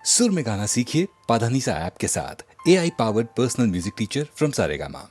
सुर में गाना सीखिए पाधानीसा ऐप के साथ। AI powered personal music teacher from Saregama.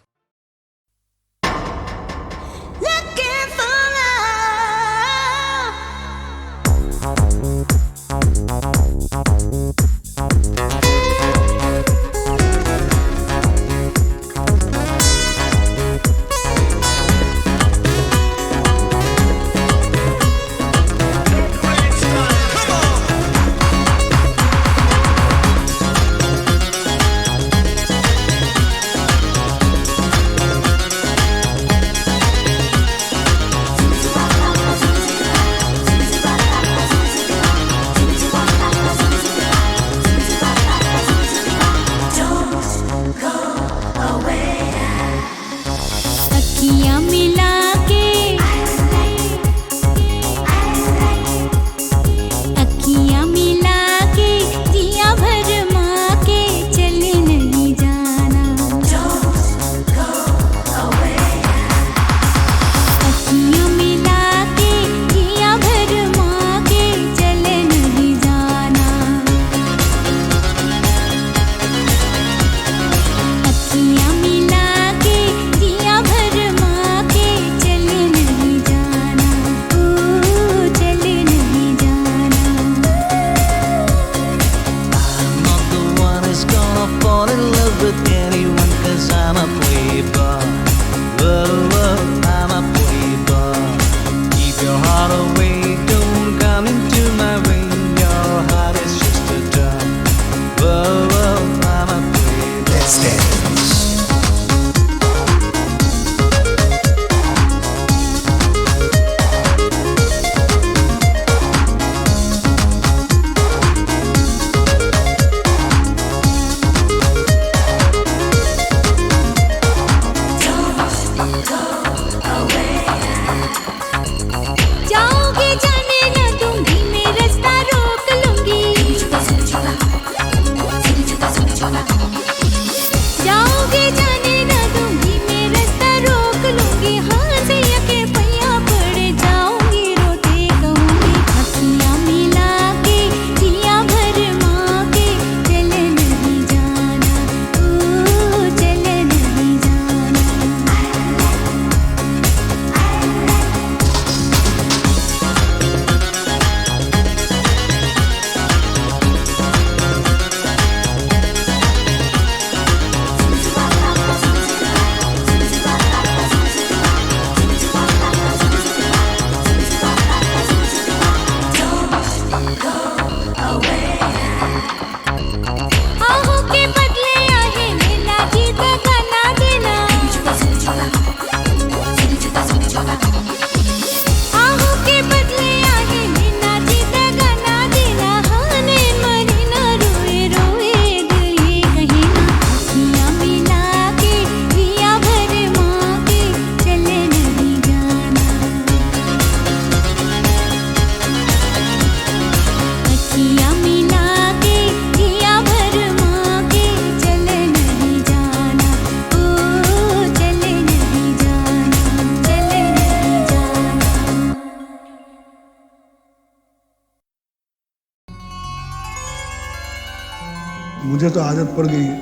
मुझे तो आदत पड़ गई है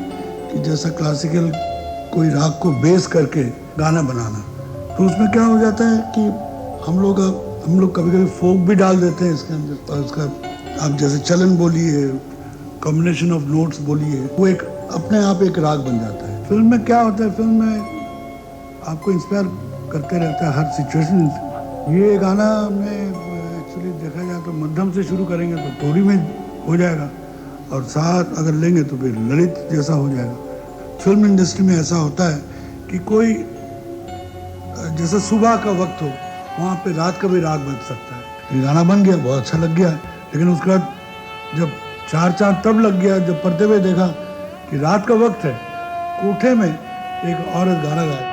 कि जैसा क्लासिकल कोई राग को बेस करके गाना बनाना, तो उसमें क्या हो जाता है कि हम लोग कभी कभी फोक भी डाल देते हैं इसके अंदर। और उसका आप जैसे चलन बोलिए, कॉम्बिनेशन ऑफ नोट्स बोलिए, वो एक अपने आप एक राग बन जाता है। फिल्म में क्या होता है, फिल्म में आपको इंस्पायर करते रहता है हर सिचुएशन से। ये गाना में एक्चुअली देखा जाए तो मध्यम से शुरू करेंगे तो थोड़ी में हो जाएगा, और साथ अगर लेंगे तो फिर ललित जैसा हो जाएगा। फिल्म इंडस्ट्री में ऐसा होता है कि कोई जैसे सुबह का वक्त हो, वहाँ पे रात का भी राग बन सकता है। ये गाना बन गया, बहुत अच्छा लग गया, लेकिन उसके बाद जब चार तब लग गया जब पढ़ते हुए देखा कि रात का वक्त है, कोठे में एक औरत गाना गाए।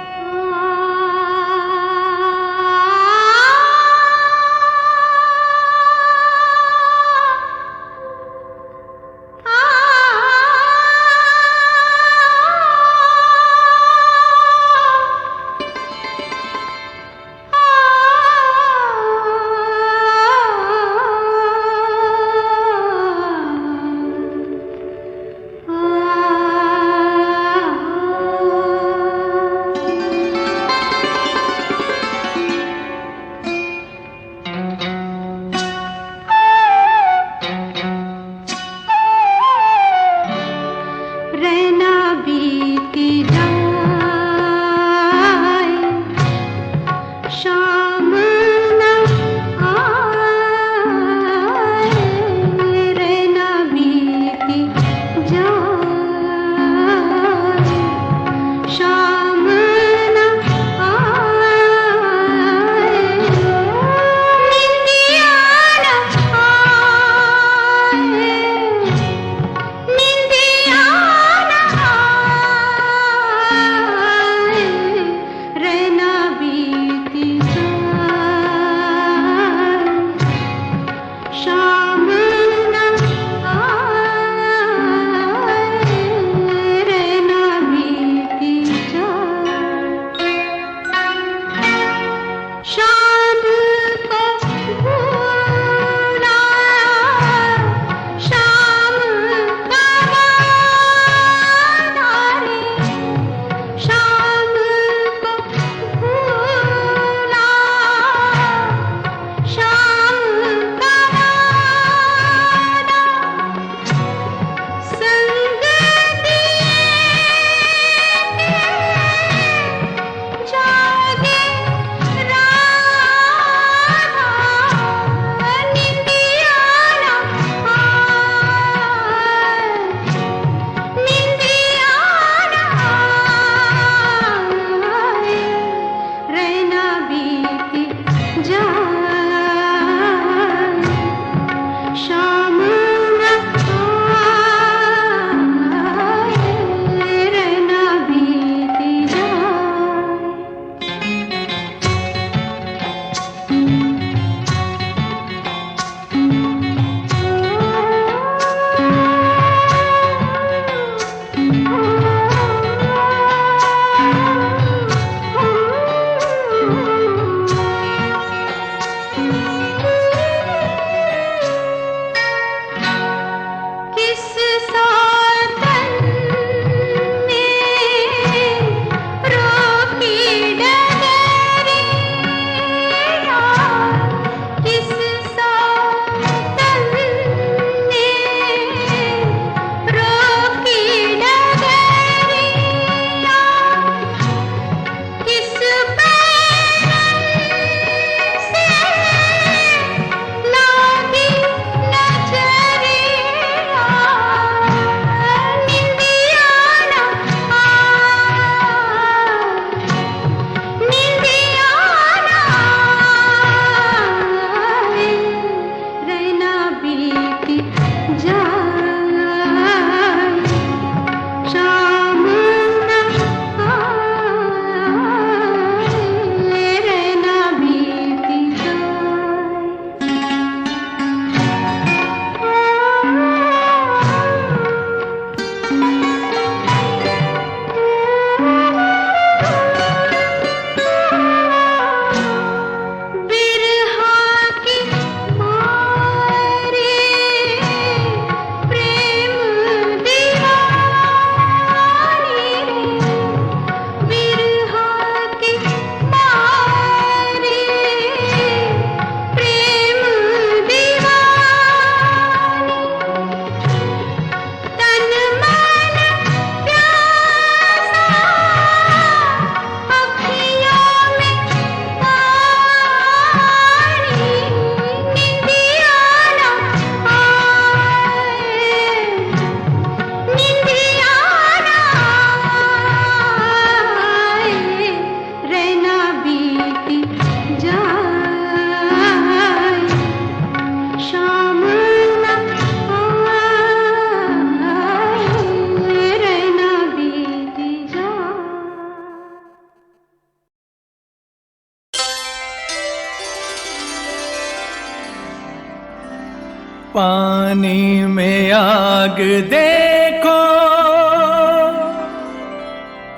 पानी में आग देखो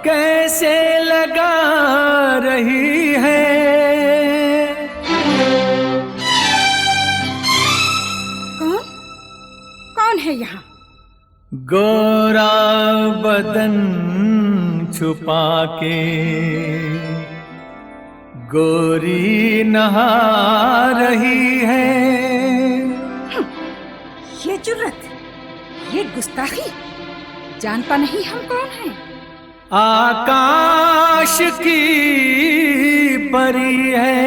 कैसे लगा रही है। कौन कौन है यहाँ? गोरा बदन छुपा के गोरी नहा रही है। ये जुर्रत, ये गुस्ताखी, जानता नहीं हम कौन हैं? आकाश की परी है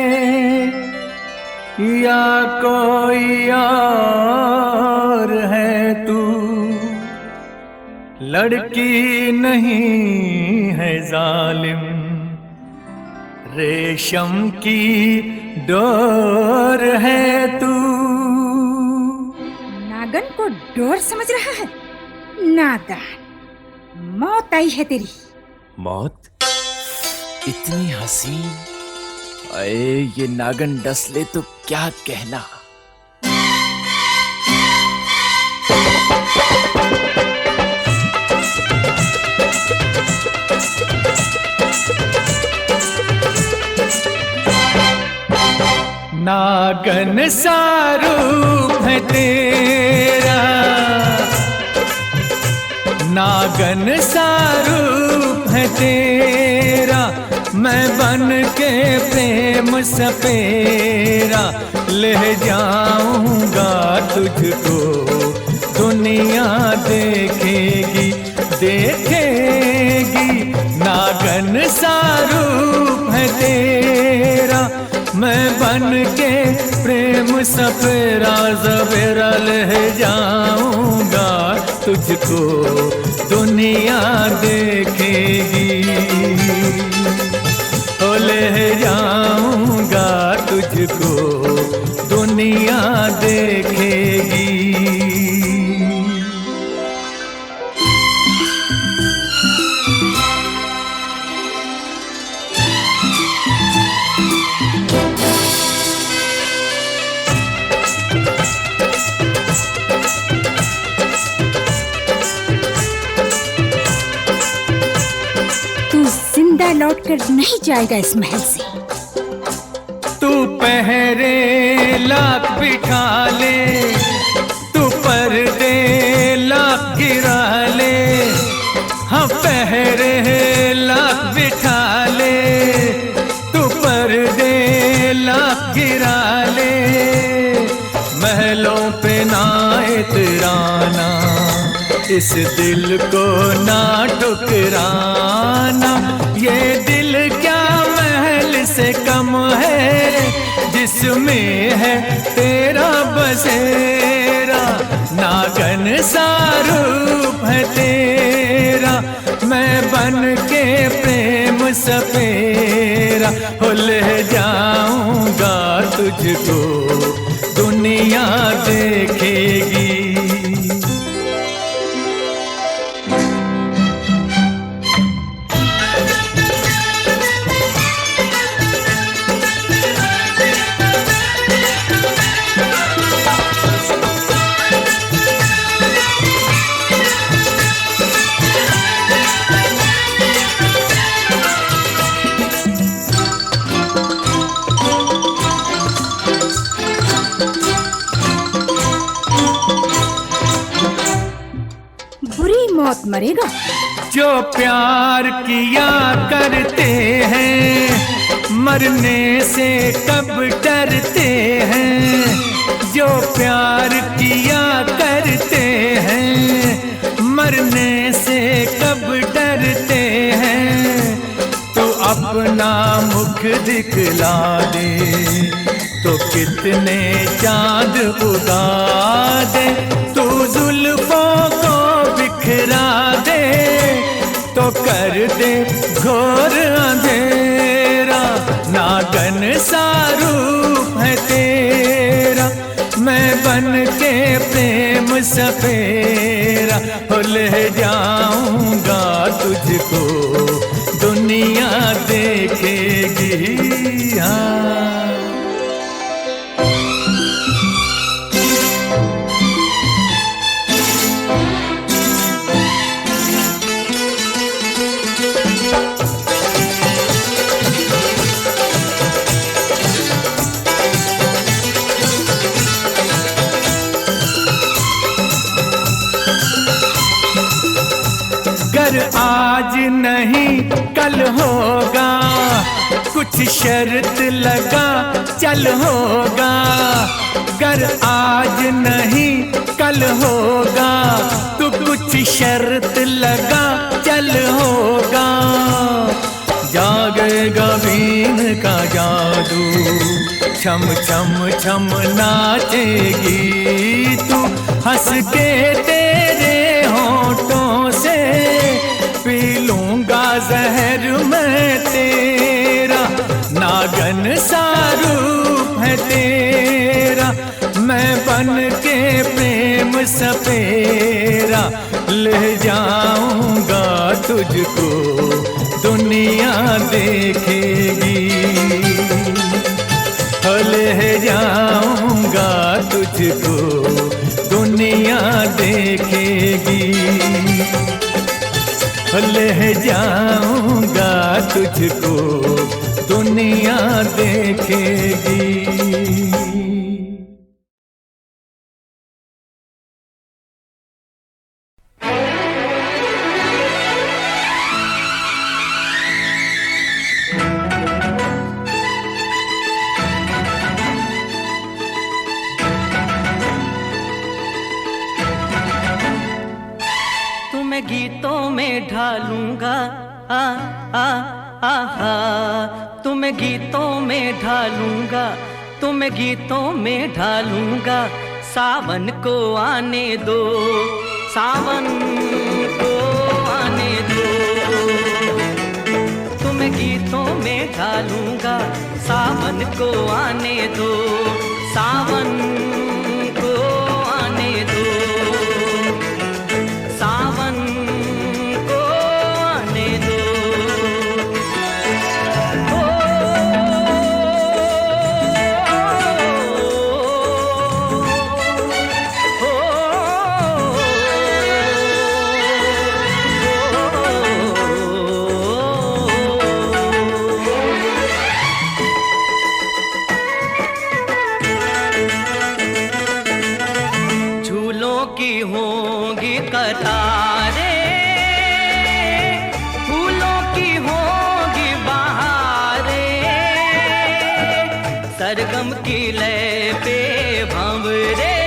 या कोई और है तू, लड़की नहीं है जालिम, रेशम की डोर है तू। नागन को डोर समझ रहा है? नादान, मौत आई है तेरी। मौत? इतनी हसीन? अरे ये नागन डस ले तो क्या कहना। नागन सा रूप है तेरा, नागन सा रूप है तेरा, मैं बन के प्रेम सपेरा ले जाऊंगा तुझको, दुनिया देखेगी देखेगी। नागन सा रूप है तेरा, मैं बन के प्रेम सपेरा ज़बेरा ले जाऊंगा तुझको, दुनिया देखेगी। ओ ले जाऊंगा तुझको, दुनिया देखेगी। लौट कर नहीं जाएगा इस महल से। तू पहरे लाख बिठा ले, तू पर्दे लाख गिरा ले, हाँ पहरे लाख बिठा ले, तू पर्दे लाख गिरा ले। महलों पे ना इतराना, इस दिल को ना ठुकराना, ये दिल क्या महल से कम है, जिसमें है तेरा बसेरा। नागन सा रूप है तेरा, मैं बन के प्रेम सपेरा हो ले जाऊंगा तुझको, दुनिया देखेगी। मौत मरेगा। जो प्यार किया करते हैं, मरने से कब डरते हैं। जो प्यार किया करते हैं, मरने से कब डरते हैं। तो अपना मुख दिखला दे, तो कितने चांद उगा दे। तू जुल्फों को बिखरा दे, तो कर दे घोर अंधेरा। नागन सा रूप है तेरा, मैं बन के प्रेम सपेरा हो ले जाऊंगा तुझको, दुनिया देखेगी। हाँ गर आज नहीं कल होगा, कुछ शर्त लगा चल होगा। गर आज नहीं कल होगा, तो कुछ शर्त लगा चल होगा। जागेगा बीन का जादू, छम छम छम नाचेगी तू। हंस के तेरे होठों से पी लूंगा जहर मैं तेरा। नागन सा रूप है तेरा, मैं बन के प्रेम सपेरा। ले जाऊंगा तुझको दुनिया देखेगी, ले जाऊंगा तुझको दुनिया देखेगी। ले जाऊंगा तुझको दुनिया देखेगी। तुम्हें गीतों में ढालूंगा, आ आ आहा। तुम्हें गीतों में ढालूंगा, तुम्हें गीतों में ढालूंगा। सावन को आने दो, सावन को आने दो। तुम्हें गीतों में ढालूंगा, सावन को आने दो, सावन को आने दो, सावन को आने दो। झूलों की होंगी कतारें, फूलों की होंगी बहारें। सरगम की लय पे भंवरे,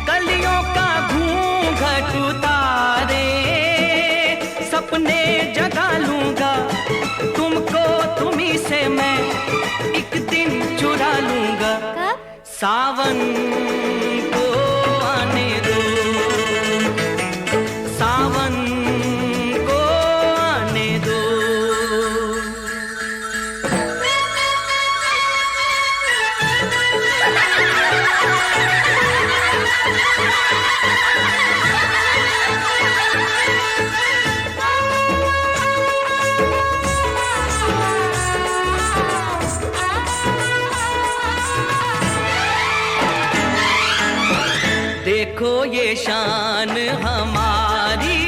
कलियों का घूंघट उतारे। सपने जगा लूंगा तुमको, तुम्ही से मैं एक दिन चुरा लूंगा। सावन को आने दो, सावन को आने दो। देखो ये शान हमारी,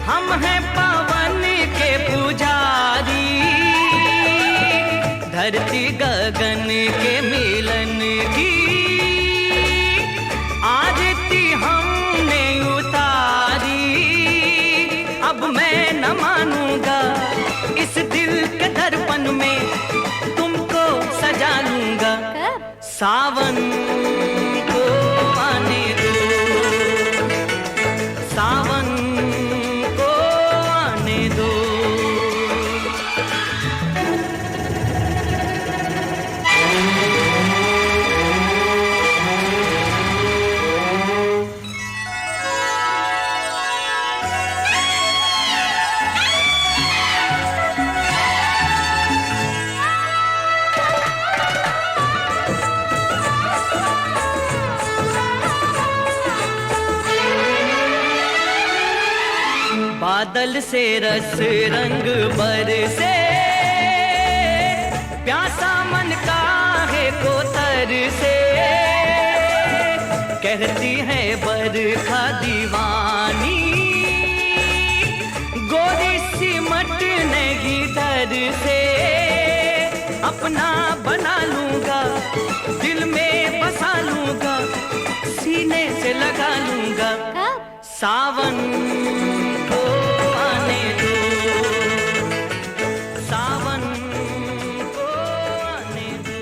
हम हैं पवन के पुजारी। धरती गगन के मिलन की आरती हमने उतारी। अब मैं न मानूंगा इस दिल के दर्पण में, तुमको सजा लूंगा। सावन को आने दो, सावन को आने दो। बादल से रस रंग बरसे, प्यासा मन काहे को तरसे। कहती है बरखा दीवानी, गोरी सिमट नहीं डर से। अपना बना लूंगा, दिल में बसा लूंगा, सीने से लगा लूंगा। कब? सावन को आने दो, सावन को आने दो।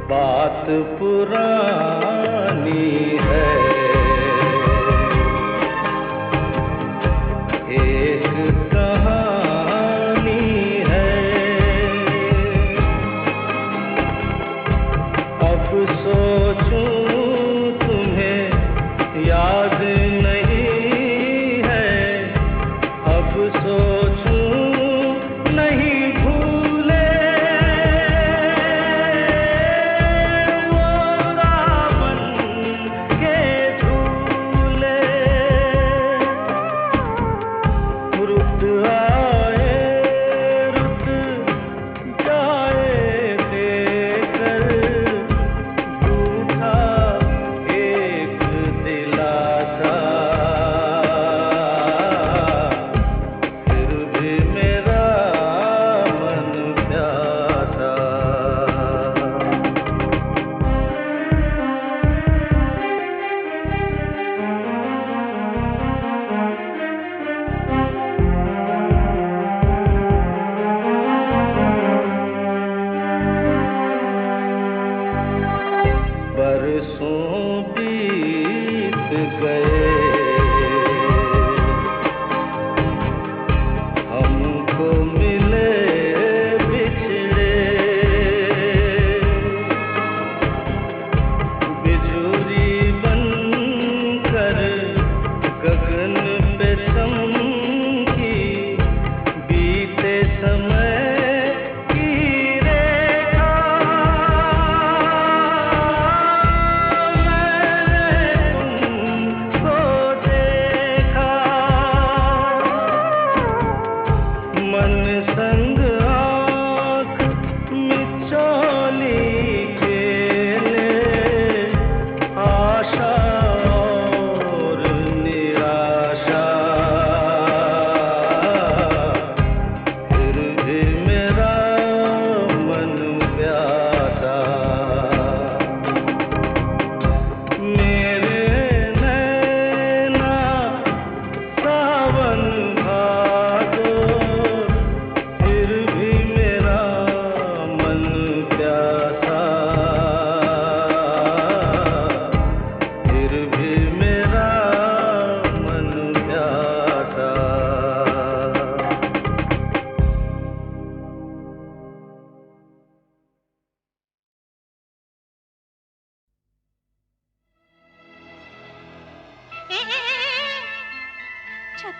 बात पुरानी है, एक कहानी है। अब सोचूं तुम्हें याद नहीं है, अब सोचूं नहीं भूले वो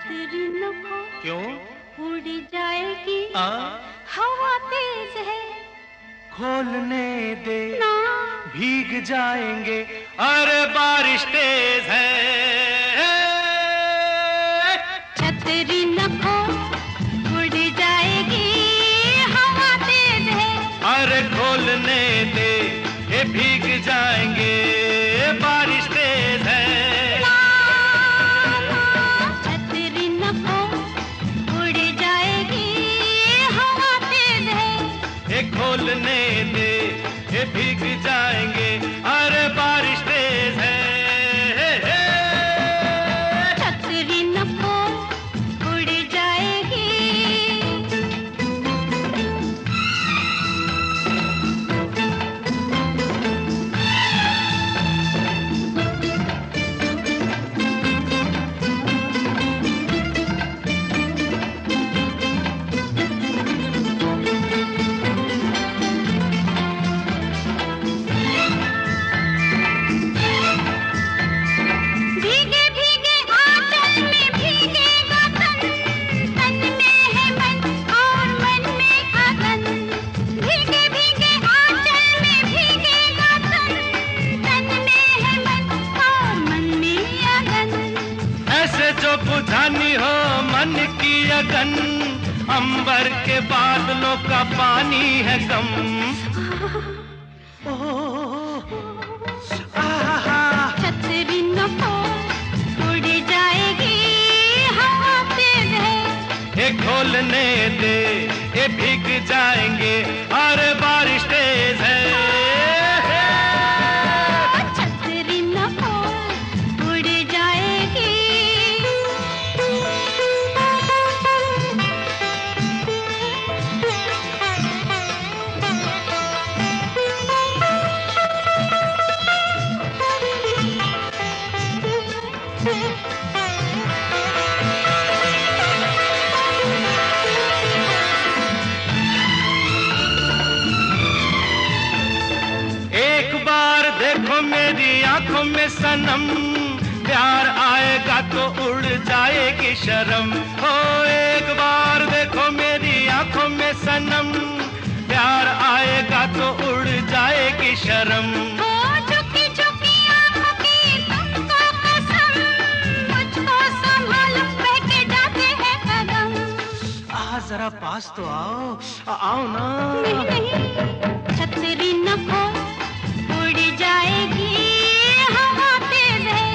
छतरी न खोल, क्यों? उड़ जाएगी, आ? हवा तेज है, खोलने दे, ना भीग जाएंगे, अरे बारिश तेज है। छतरी न खोल, उड़ जाएगी, हवा तेज है, अरे खोलने दे, ये भीग जाएंगे, बारिश तेज है। छतरी न खोल, उड़ जाएगी, हवा तेज है, ये खोलने दे, ये भीग जाएंगे, अरे बारिश तेज है। छतरी न खोल, उड़ जाएगी। भीगे भीगे आंचल में भीगेगा तन, तन में है मन और मन में अगन। भीगे भीगे आंचल में भीगेगा तन, तन में है मन और मन में अगन। ऐसे जो बुझानी हो मन की अगन, अंबर के बादलों का पानी है कम। छतरी न खोल, उड़ जाएगी, हवा तेज है, ये खोलने दे, ये भीग जाएंगे, अरे बारिश तेज है। छतरी न खोल, उड़ जाएगी। एक बार देखो मेरी आंखों में सनम, प्यार आएगा तो उड़ जाएगी शर्म। हो एक बार देखो मेरी आंखों में सनम, प्यार आएगा तो उड़ जाएगी शर्म। ओ झुकी झुकी आंखों की तुमको कसम, मुझको संभालो, बहके जाते हैं कदम। जरा पास तो आओ, आओ ना। नहीं नहीं, छतरी न खोल, उड़ जाएगी, हवा तेज है,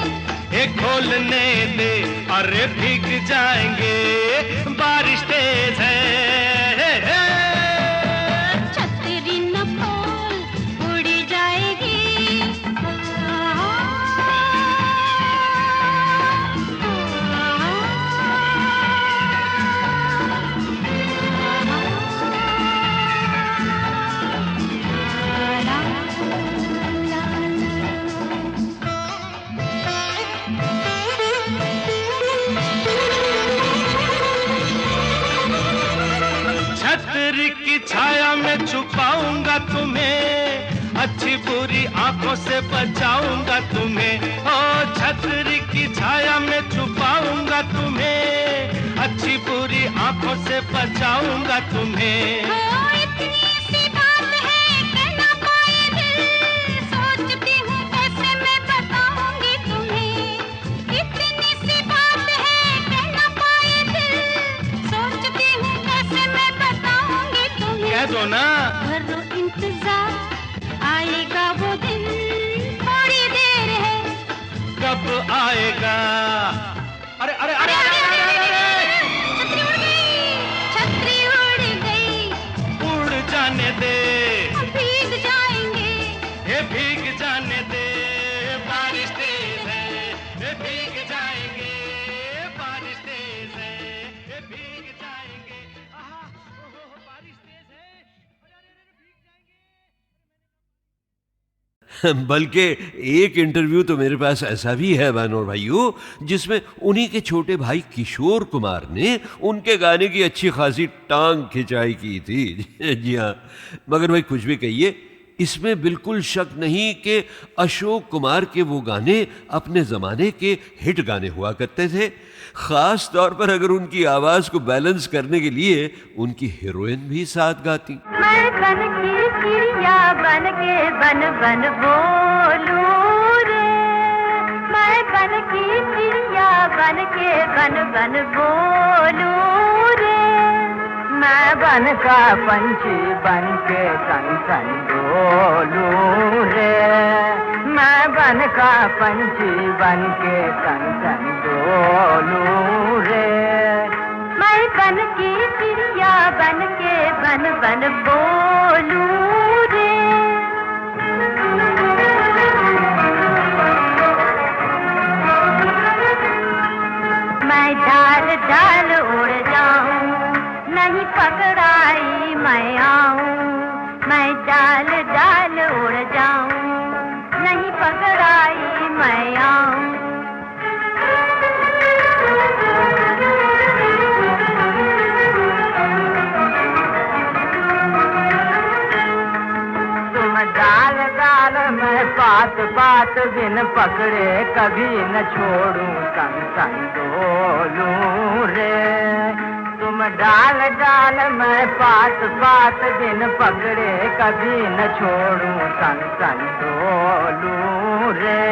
ये खोलने दे, अरे भीग जाएंगे, बारिश तेज है। छतरी न खोल, उड़ जाएगी। छतरी की छाया में छुपाऊंगा तुम्हें, अच्छी बुरी आंखों से बचाऊंगा तुम्हें। ओ छतरी की छाया में छुपाऊंगा तुम्हें, अच्छी बुरी आंखों से बचाऊंगा तुम्हें। ओ इतनी सी बात है, कह ना पाए दिल, सोचती हूँ कैसे मैं बताऊंगी तुम्हें। इतनी सी बात है, कह ना पाए दिल, सोचती हूँ कैसे मैं बताऊंगी तुम्हें। कह दो ना। करो इंतजार, आएगा वो दिन, थोड़ी देर है। कब आएगा? अरे अरे अरे, अरे, अरे, अरे, अरे, अरे, अरे, छतरी उड़ गई, छतरी उड़ गई, उड़ जाने दे, भीग जाएंगे, ये भीग जाने दे, बारिश तेज है, ये भीग जाएंगे, बारिश तेज है, ये भीग जाएंगे, आहा, ओहो, बारिश तेज है, अरे अरे अरे, भीग जाएंगे। बल्कि एक इंटरव्यू तो मेरे पास ऐसा भी है बहनों और भाइयों, जिसमें उन्हीं के छोटे भाई किशोर कुमार ने उनके गाने की अच्छी खासी टांग खिंचाई की थी। जी हाँ, मगर भाई कुछ भी कहिए, इसमें बिल्कुल शक नहीं कि अशोक कुमार के वो गाने अपने ज़माने के हिट गाने हुआ करते थे। ख़ास तौर पर अगर उनकी आवाज़ को बैलेंस करने के लिए उनकी हीरोइन भी साथ गाती। मैं बन की चिड़िया बन के बन बन बोलूं रे, मैं बन की चिड़िया बन के बन बन बोलूं रे, मैं बन का पंछी बन के सन सन डोलूं रे, मैं बन का पंछी बन के सन सन डोलूं रे, मैं बन की चिड़िया बन के बन बन बोलूं रे। मैं डाल डाल उड़ जाऊं, नहीं पकड़ाई मैं आऊं, मैं डाल डाल उड़ जाऊं, नहीं पकड़ाई मैं आऊं। तुम डाल डाल मैं पात पात बिन पकड़े कभी न छोड़ूं, सन सन डोलूं रे, तुम डाल डाल मैं पात पात बिन पकड़े कभी न छोड़ूं, सन सन डोलूं रे।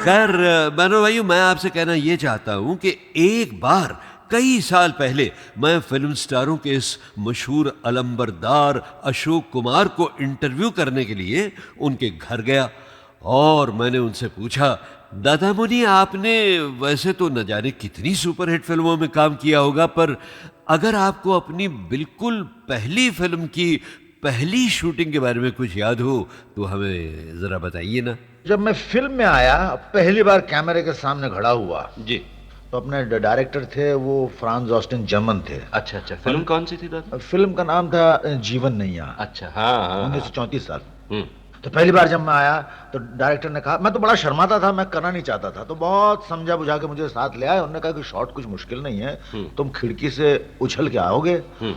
खैर बहनों भाइयों, मैं आपसे कहना ये चाहता हूं कि एक बार कई साल पहले मैं फिल्म स्टारों के इस मशहूर अलंबरदार अशोक कुमार को इंटरव्यू करने के लिए उनके घर गया और मैंने उनसे पूछा, दादा मुनि आपने वैसे तो न जाने कितनी सुपरहिट फिल्मों में काम किया होगा, पर अगर आपको अपनी बिल्कुल पहली फिल्म की पहली शूटिंग के बारे में कुछ याद हो तो हमें जरा बताइए ना। जब मैं फिल्म में आया, पहली बार कैमरे के सामने खड़ा हुआ जी, तो अपने डायरेक्टर थे वो फ्रांज ऑस्टिन जर्मन थे। अच्छा अच्छा, फिल्म कौन सी थी दादा? फिल्म का नाम था जीवन नैया। अच्छा, हाँ, 1934 साल। तो पहली बार जब मैं आया तो डायरेक्टर ने कहा, मैं तो बड़ा शर्माता था, मैं करना नहीं चाहता था, तो बहुत समझा बुझा के मुझे साथ ले आए। उन्होंने कहा कि शॉट कुछ मुश्किल नहीं है, तुम खिड़की से उछल के आओगे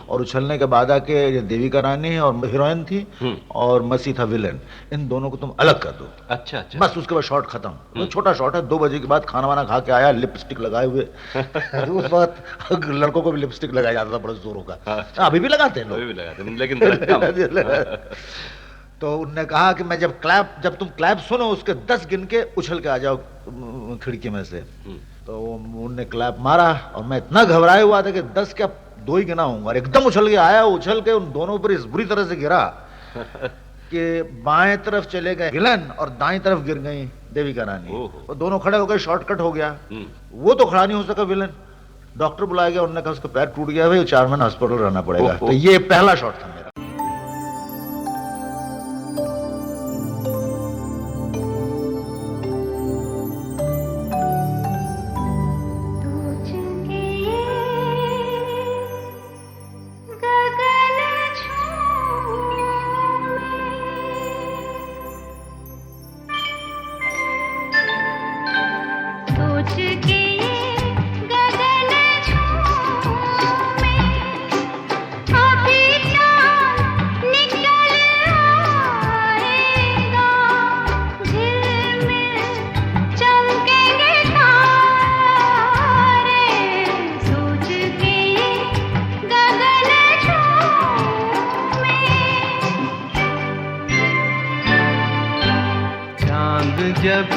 और उछलने के बाद आके देविका रानी और हीरोइन थी और मसी था विलेन, इन दोनों को तुम अलग कर दो। अच्छा अच्छा, बस उसके बाद शॉट खत्म। तो छोटा शॉट है, 2 बजे के बाद खाना वाना खा के आया, लिपस्टिक लगाए हुए उस वक्त लड़कों को भी लिपस्टिक लगाया जाता था बड़े जोरों का, अभी भी लगाते हैं लोग, लेकिन तो उन्होंने कहा कि मैं जब तुम क्लैप सुनो उसके 10 गिन के उछल के आ जाओ खिड़की में से। तो उन्होंने क्लैप मारा और मैं इतना घबराया हुआ था कि 10 क्या 2 ही गिना हूँ, और एकदम उछल के आया, उछल के उन दोनों पर इस बुरी तरह से गिरा कि बाएं तरफ चले गए विलन और दाएं तरफ गिर गई देविका रानी। और दोनों खड़े हो गए, शॉर्टकट हो गया। वो तो खड़ा नहीं हो सका विलन, डॉक्टर बुलाया गया, उन्होंने कहा उसका पैर टूट गया भाई, 4 महीने हॉस्पिटल रहना पड़ेगा। तो ये पहला शॉट था मेरा। जब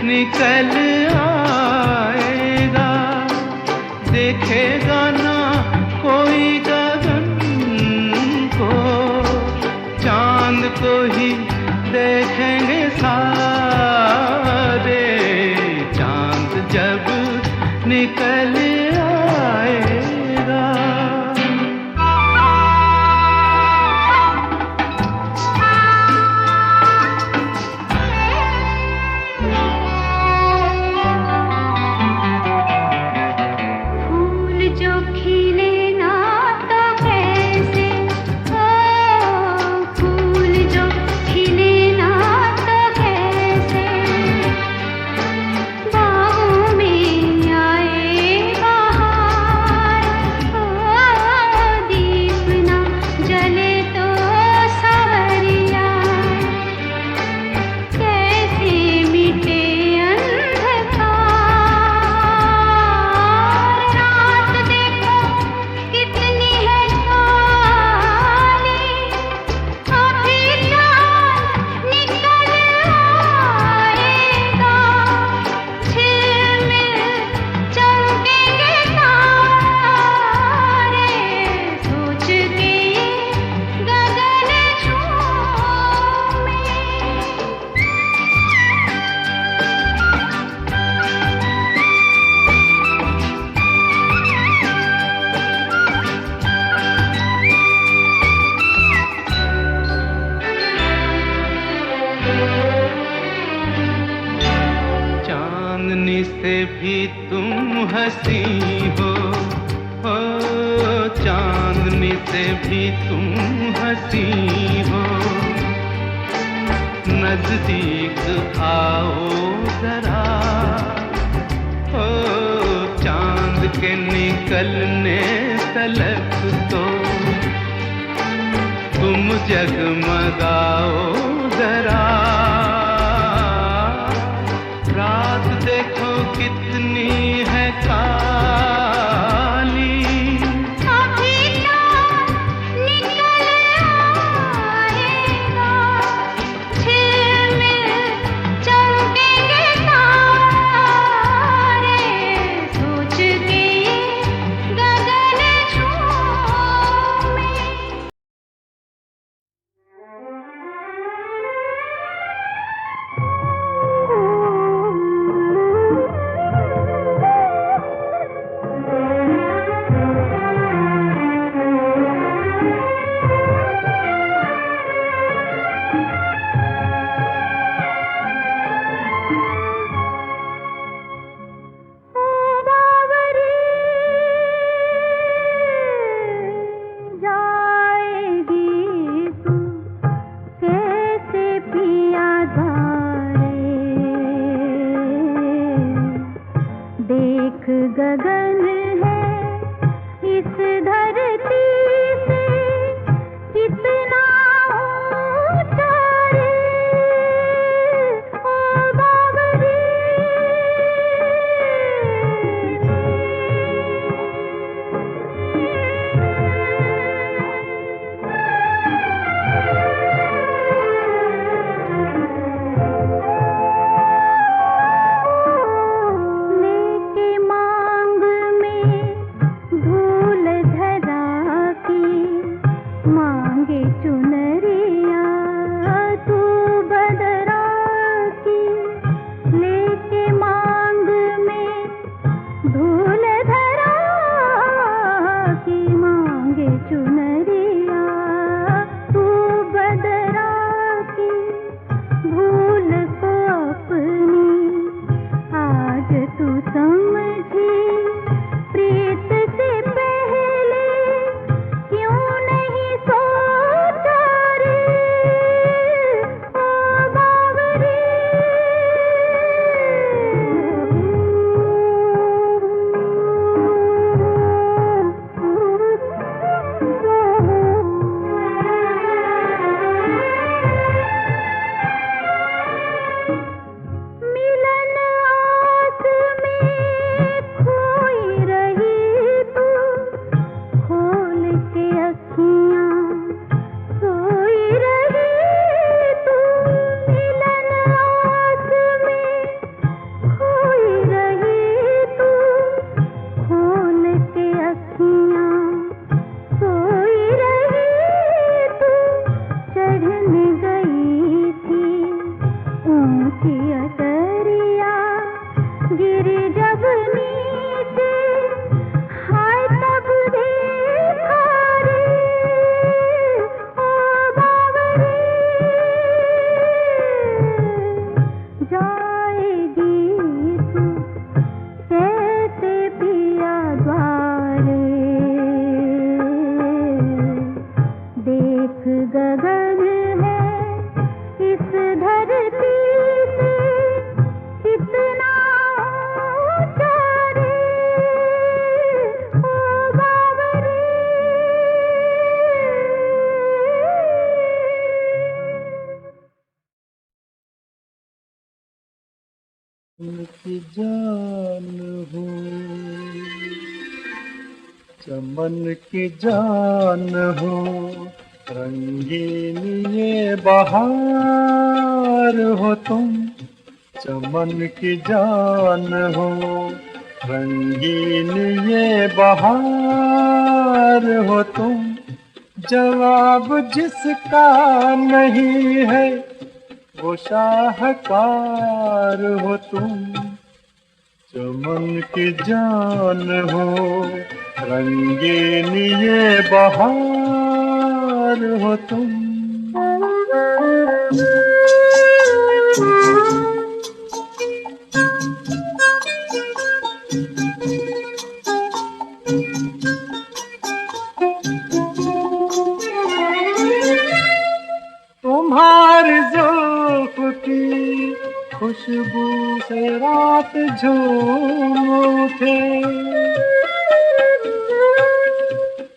निकल आएगा देखेगा ना कोई गगन को, चांद को ही देखेंगे सारे, चांद जब निकल आएगा। बाहों में आए से भी तुम हंसी हो, चांदनी से भी तुम हंसी हो। नजदीक आओ जरा, चांद के निकलने तलक तो तुम जगमगाओ जरा। रात देखो कितनी है काली, अभी तो निकल आएगा, झिलमिल चमकेंगे तारे, सोच के गगन झूमे। गगन है इस धरती से कितना ऊंचा रे, ओ बाबरी। की जान हो, चमन की जान हो, रंगीन ये बहार हो तुम। चमन की जान हो, रंगीन ये बहार हो तुम। जवाब जिसका नहीं है वो शाहकार हो तुम। चमन की जान हो, रंगीन ये बहार हो तुम। खुशबू से रात झूम उठे,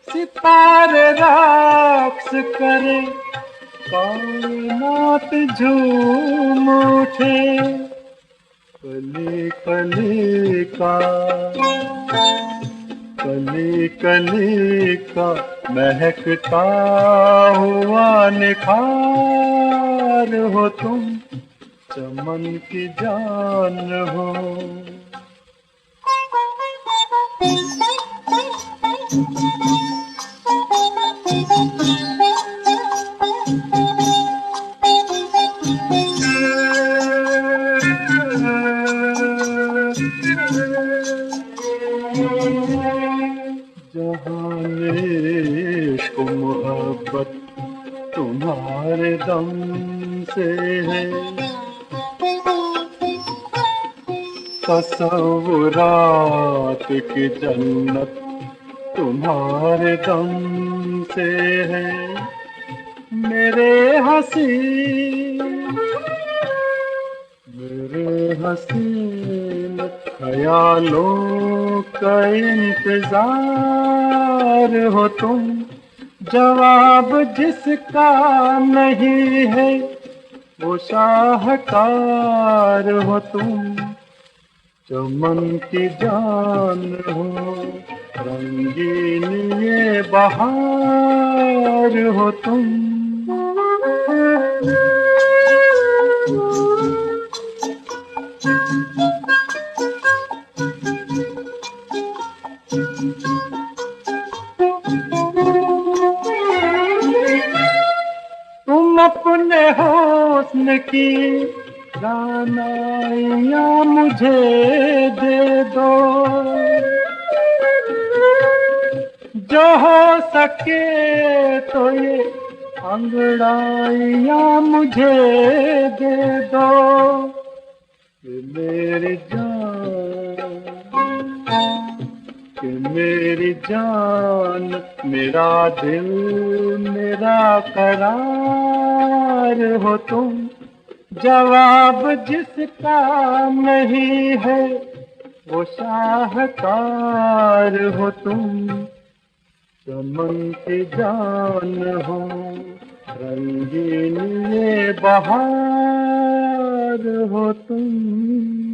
सितारे रक्स करे, कायनात झूम उठे। कली कली का, कली कली का महकता हुआ निखार हो तुम, चमन की जान हो। जहाने इश्क मोहब्बत तुम्हारे दम से है, तसव्वुरात की जन्नत तुम्हारे दम से है। मेरे हसीन ख्यालों का इंतजार हो तुम, जवाब जिसका नहीं है वो शाहकार हो तुम, चमन की जान हो, रंगीन ये बहार हो तुम। तुम अपने हुस्न की दानाइयाँ मुझे दे दो, जो हो सके तो ये अंगड़ाइयाँ मुझे दे दो। कि मेरी जान, मेरा दिल, मेरा करार हो तुम, जवाब जिसका नहीं है वो शाहकार हो तुम, चमन की जान हो, रंगीन ये बहार हो तुम।